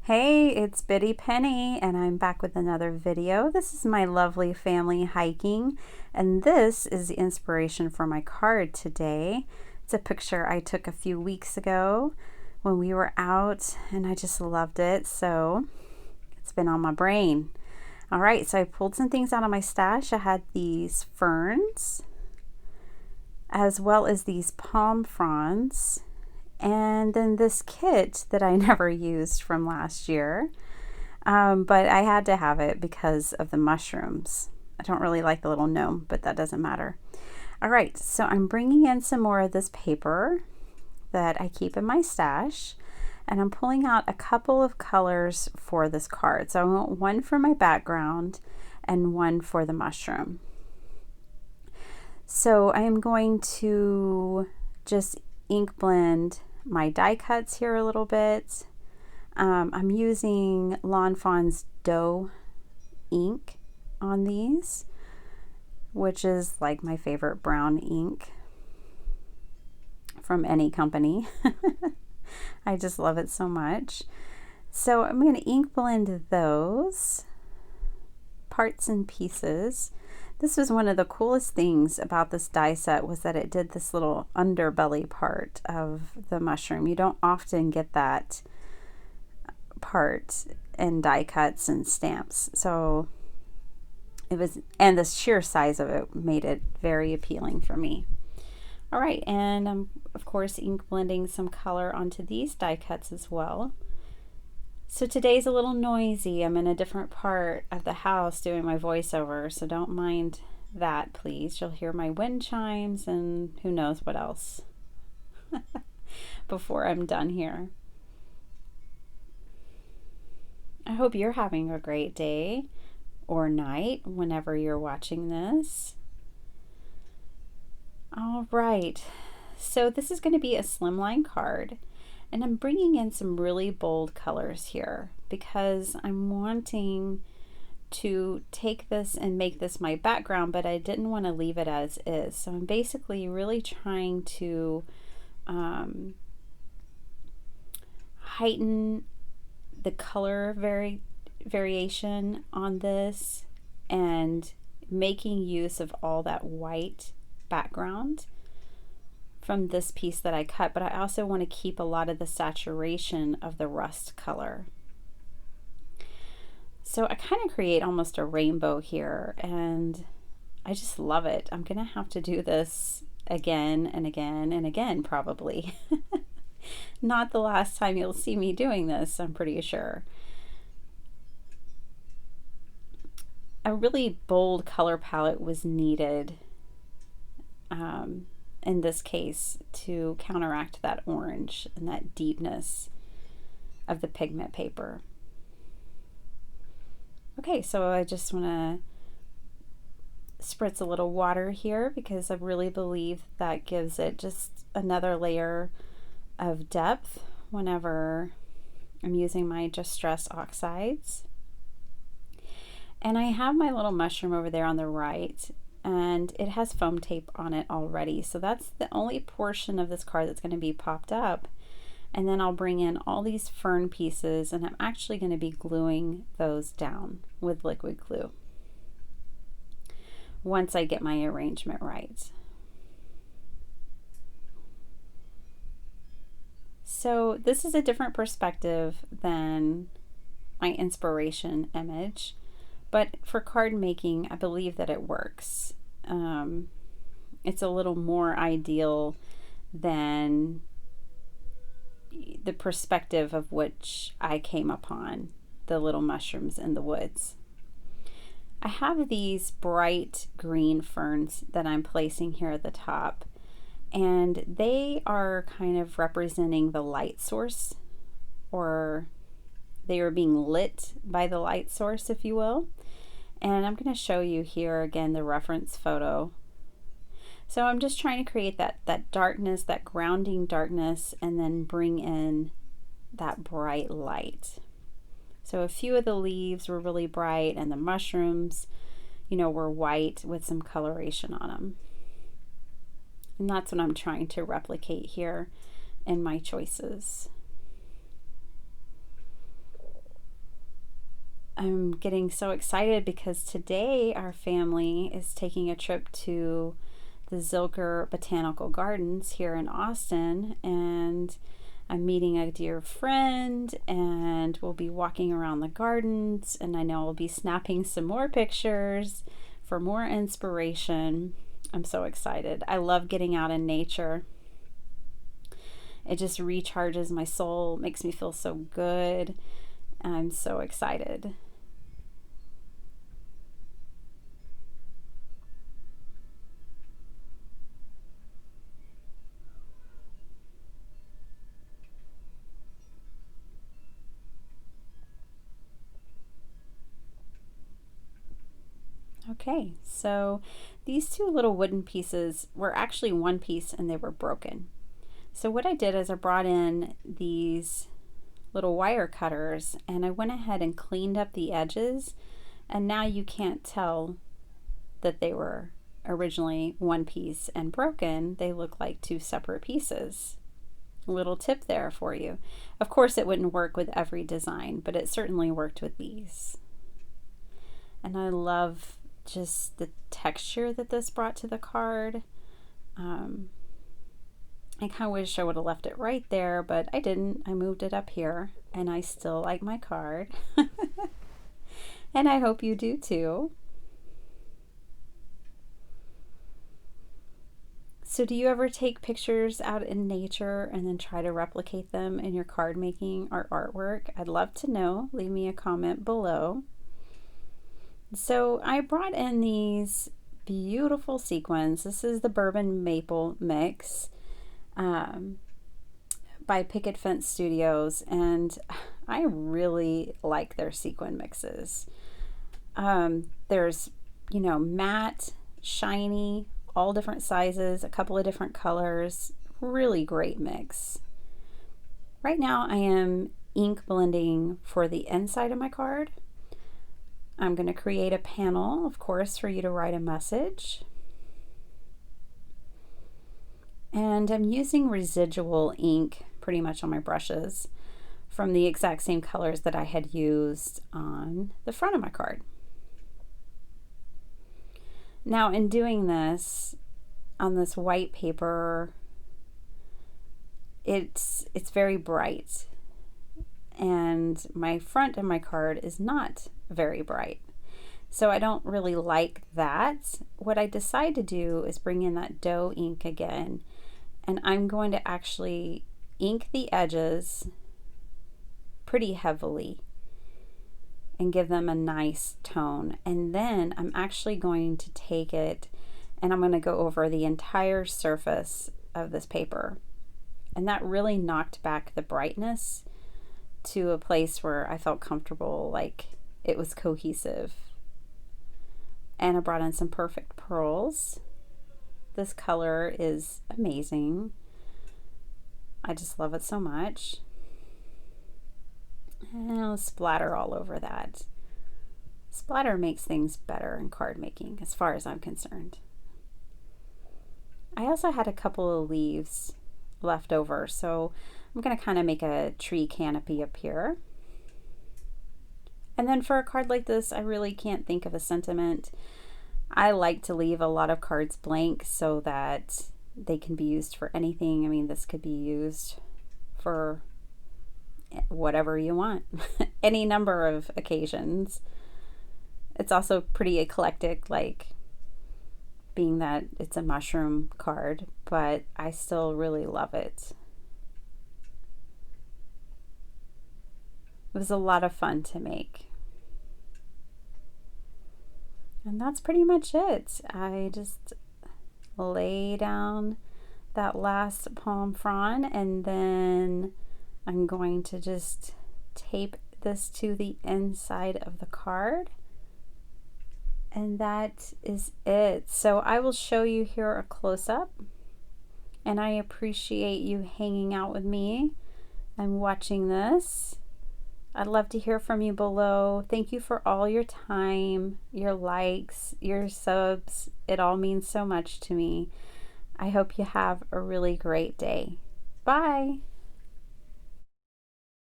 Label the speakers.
Speaker 1: Hey, it's Biddy Penny, and I'm back with another video. This is my lovely family hiking, and this is the inspiration for my card today. It's a picture I took a few weeks ago when we were out, and I just loved it, so it's been on my brain. All right, so I pulled some things out of my stash. I had these ferns, as well as these palm fronds, and then this kit that I never used from last year, but I had to have it because of the mushrooms. I don't really like the little gnome, but that doesn't matter. All right, so I'm bringing in some more of this paper that I keep in my stash, and I'm pulling out a couple of colors for this card. So I want one for my background and one for the mushroom. So I am going to just ink blend my die cuts here a little bit. I'm using Lawn Fawn's dough ink on these, which is like my favorite brown ink from any company. I just love it so much. So I'm going to ink blend those parts and pieces. This was one of the coolest things about this die set, was that it did this little underbelly part of the mushroom. You don't often get that part in die cuts and stamps. So it was, and the sheer size of it made it very appealing for me. All right, and I'm of course ink blending some color onto these die cuts as well. So today's a little noisy. I'm in a different part of the house doing my voiceover, so don't mind that, please. You'll hear my wind chimes and who knows what else before I'm done here. I hope you're having a great day or night whenever you're watching this. All right, so this is going to be a slimline card. And I'm bringing in some really bold colors here because I'm wanting to take this and make this my background, but I didn't want to leave it as is. So I'm basically really trying to heighten the color variation on this and making use of all that white background from this piece that I cut, but I also want to keep a lot of the saturation of the rust color. So I kind of create almost a rainbow here, and I just love it. I'm gonna have to do this again and again and again, probably. Not the last time you'll see me doing this, I'm pretty sure. A really bold color palette was needed in this case to counteract that orange and that deepness of the pigment paper. Okay, so I just want to spritz a little water here because I really believe that gives it just another layer of depth whenever I'm using my Distress oxides. And I have my little mushroom over there on the right, and it has foam tape on it already. So that's the only portion of this card that's going to be popped up. And then I'll bring in all these fern pieces, and I'm actually going to be gluing those down with liquid glue once I get my arrangement right. So this is a different perspective than my inspiration image. But for card making, I believe that it works. It's a little more ideal than the perspective of which I came upon the little mushrooms in the woods. I have these bright green ferns that I'm placing here at the top, and they are kind of representing the light source, or they are being lit by the light source, if you will. And I'm going to show you here again the reference photo. So I'm just trying to create that darkness, that grounding darkness, and then bring in that bright light. So a few of the leaves were really bright, and the mushrooms, you know, were white with some coloration on them. And that's what I'm trying to replicate here in my choices. I'm getting so excited because today our family is taking a trip to the Zilker Botanical Gardens here in Austin, and I'm meeting a dear friend, and we'll be walking around the gardens, and I know we'll be snapping some more pictures for more inspiration. I'm so excited. I love getting out in nature. It just recharges my soul, makes me feel so good. I'm so excited. Okay, so these two little wooden pieces were actually one piece and they were broken. So what I did is I brought in these little wire cutters and I went ahead and cleaned up the edges, and now you can't tell that they were originally one piece and broken. They look like two separate pieces. A little tip there for you. Of course it wouldn't work with every design, but it certainly worked with these. And I love just the texture that this brought to the card. I kind of wish I would have left it right there, but I didn't. I moved it up here, and I still like my card. And I hope you do too. So do you ever take pictures out in nature and then try to replicate them in your card making or artwork? I'd love to know. Leave me a comment below. So I brought in these beautiful sequins. This is the Bourbon Maple Mix by Picket Fence Studios, and I really like their sequin mixes. There's, matte, shiny, all different sizes, a couple of different colors. Really great mix. Right now I am ink blending for the inside of my card. I'm going to create a panel, of course, for you to write a message. And I'm using residual ink pretty much on my brushes from the exact same colors that I had used on the front of my card. Now, in doing this on this white paper, it's very bright, and my front of my card is not very bright. So I don't really like that. What I decide to do is bring in that dough ink again, and I'm going to actually ink the edges pretty heavily and give them a nice tone. And then I'm actually going to take it and I'm going to go over the entire surface of this paper. And that really knocked back the brightness to a place where I felt comfortable, like it was cohesive. And I brought in some perfect pearls. This color is amazing. I just love it so much. And I'll splatter all over that. Splatter makes things better in card making, as far as I'm concerned. I also had a couple of leaves left over, so I'm going to kind of make a tree canopy up here. And then for a card like this, I really can't think of a sentiment. I like to leave a lot of cards blank so that they can be used for anything. I mean, this could be used for whatever you want, any number of occasions. It's also pretty eclectic, like being that it's a mushroom card, but I still really love it. It was a lot of fun to make. And that's pretty much it. I just lay down that last palm frond, and then I'm going to just tape this to the inside of the card. And that is it. So I will show you here a close-up. And I appreciate you hanging out with me and watching this. I'd love to hear from you below. Thank you for all your time, your likes, your subs. It all means so much to me. I hope you have a really great day. Bye.